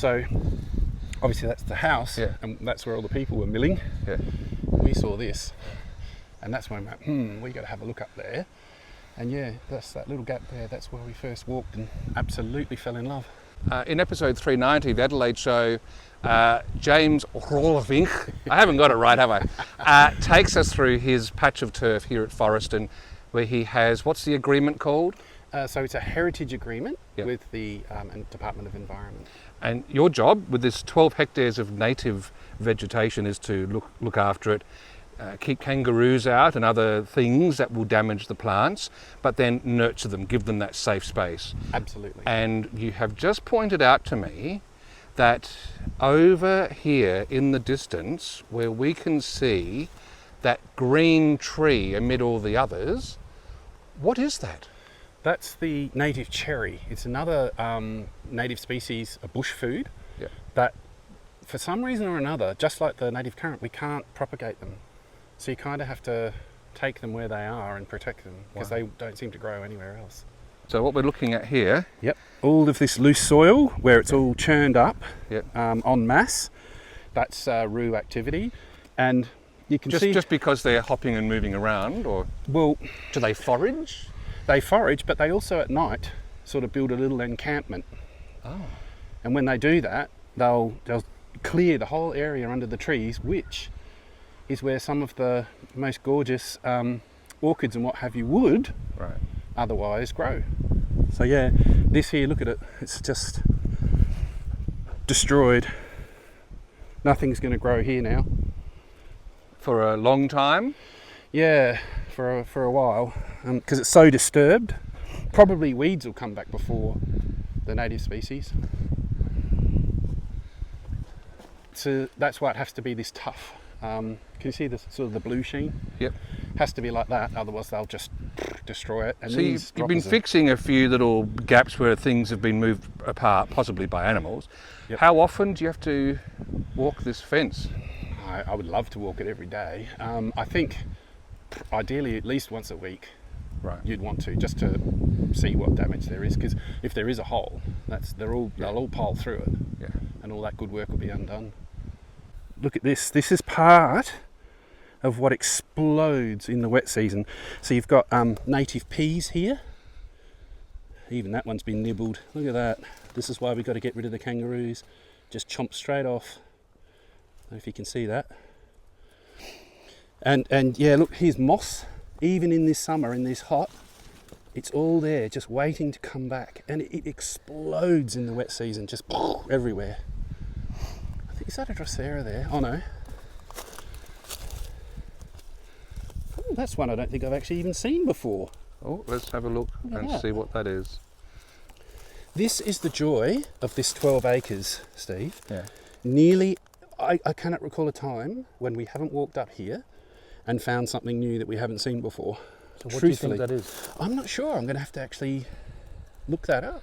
So obviously that's the house, and that's where all the people were milling. Yeah. We saw this, and that's when we went, we got to have a look up there. And yeah, that's that little gap there. That's where we first walked and absolutely fell in love. In episode 390 of the Adelaide show, James Rolevink, I haven't got it right, have I? Takes us through his patch of turf here at Forreston, where he has, what's the agreement called? So it's a heritage agreement with the Department of Environment. And your job with this 12 hectares of native vegetation is to look after it, keep kangaroos out and other things that will damage the plants, but then nurture them, give them that safe space. Absolutely. And you have just pointed out to me that over here in the distance, where we can see that green tree amid all the others, what is that? That's the native cherry. It's another native species, a bush food, that for some reason or another, just like the native currant, we can't propagate them. So you kind of have to take them where they are and protect them, because they don't seem to grow anywhere else. So what we're looking at here... all of this loose soil where it's all churned up en masse, that's rue activity. And you can see... Just because they're hopping and moving around, or... Well... Do they forage? They forage, but they also at night sort of build a little encampment. Oh. And when they do that, they'll clear the whole area under the trees, which is where some of the most gorgeous orchids and what have you would otherwise grow. So yeah, this here, look at it, it's just destroyed. Nothing's going to grow here now. For a long time? Yeah, for a while, because it's so disturbed. Probably weeds will come back before the native species. So that's why it has to be this tough. Can you see the sort of the blue sheen? Yep. Has to be like that, otherwise they'll just destroy it. And so you've been fixing a few little gaps where things have been moved apart, possibly by animals. Yep. How often do you have to walk this fence? I would love to walk it every day. I think ideally at least once a week. You'd want to, just to see what damage there is, because if there is a hole, they'll all pile through it, and all that good work will be undone. Look at this. This is part of what explodes in the wet season. So you've got native peas here. Even that one's been nibbled. Look at that. This is why we've got to get rid of the kangaroos. Just chomp straight off. I don't know if you can see that. And yeah, look, here's moss. Even in this summer, in this hot, it's all there, just waiting to come back. And it explodes in the wet season, just everywhere. I think, is that a Drosera there? Oh no. Oh, that's one I don't think I've actually even seen before. Oh, let's have a look and see what that is. This is the joy of this 12 acres, Steve. Yeah. Nearly, I cannot recall a time when we haven't walked up here and found something new that we haven't seen before. So what do you think that is? I'm not sure. I'm going to have to actually look that up.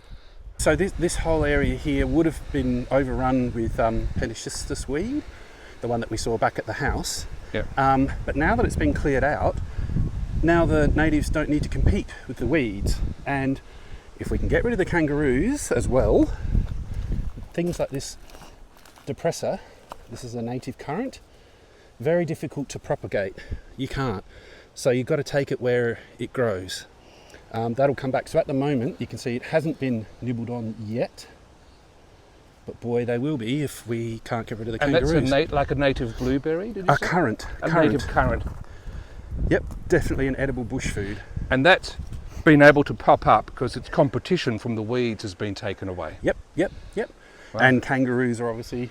So this whole area here would have been overrun with Pendischistus weed, the one that we saw back at the house. Yep. But now that it's been cleared out, now the natives don't need to compete with the weeds. And if we can get rid of the kangaroos as well, things like this depressor, this is a native currant, very difficult to propagate. You can't. So you've got to take it where it grows. That'll come back. So at the moment, you can see it hasn't been nibbled on yet. But boy, they will be if we can't get rid of the kangaroos. And that's like a native blueberry, did you say? Currant. Native currant. Yep, definitely an edible bush food. And that's been able to pop up because its competition from the weeds has been taken away. Yep. Wow. And kangaroos are obviously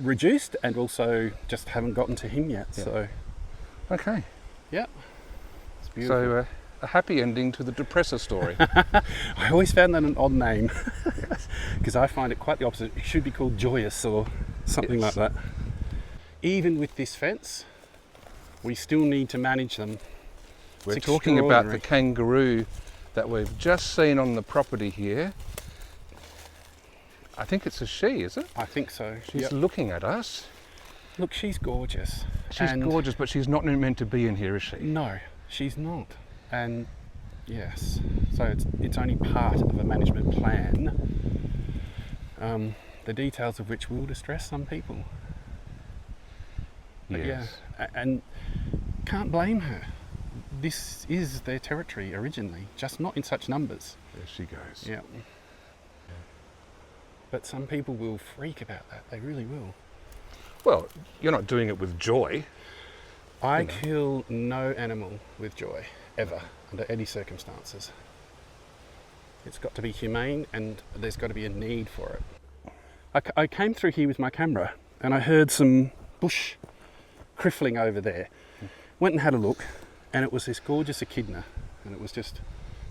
reduced and also just haven't gotten to him yet. Yeah. So, okay. Yeah, it's beautiful. So a happy ending to the depressor story. I always found that an odd name because I find it quite the opposite. It should be called joyous or something like that. Even with this fence, we still need to manage them. We're talking about the kangaroo that we've just seen on the property here. I think it's a she, is it? I think so. She's looking at us. Look, she's gorgeous. She's gorgeous, but she's not meant to be in here, is she? No, she's not. And yes, so it's only part of a management plan the details of which will distress some people. But Yes. yeah, and can't blame her. This is their territory originally, just not in such numbers. There she goes. Yeah. But some people will freak about that. They really will. Well, you're not doing it with joy. I kill no animal with joy, ever, under any circumstances. It's got to be humane, and there's got to be a need for it. I came through here with my camera and I heard some bush criffling over there. Went and had a look, and it was this gorgeous echidna, and it was just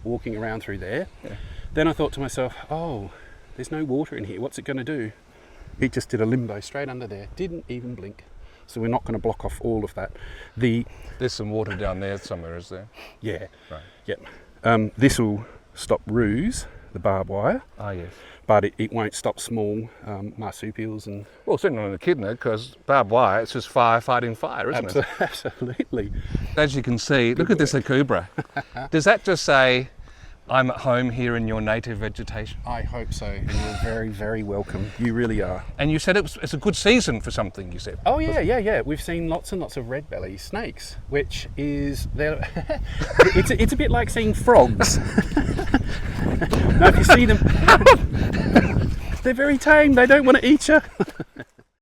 walking around through there. Yeah. Then I thought to myself, oh, there's no water in here. What's it going to do? It just did a limbo straight under there. Didn't even blink. So we're not going to block off all of that. There's some water down there somewhere, is there? Yeah. Right. Yep. This will stop roos, the barbed wire, Ah, yes. but it won't stop small marsupials and... Well, certainly not an echidna, because barbed wire, it's just fire fighting fire, isn't it? Absolutely. As you can see, look at this akubra. Does that just say, I'm at home here in your native vegetation? I hope so, and you're very, very welcome. You really are. And you said it's a good season for something, you said. Oh yeah. We've seen lots and lots of red belly snakes, which is it's a bit like seeing frogs. Now, if you see them, they're very tame. They don't want to eat you.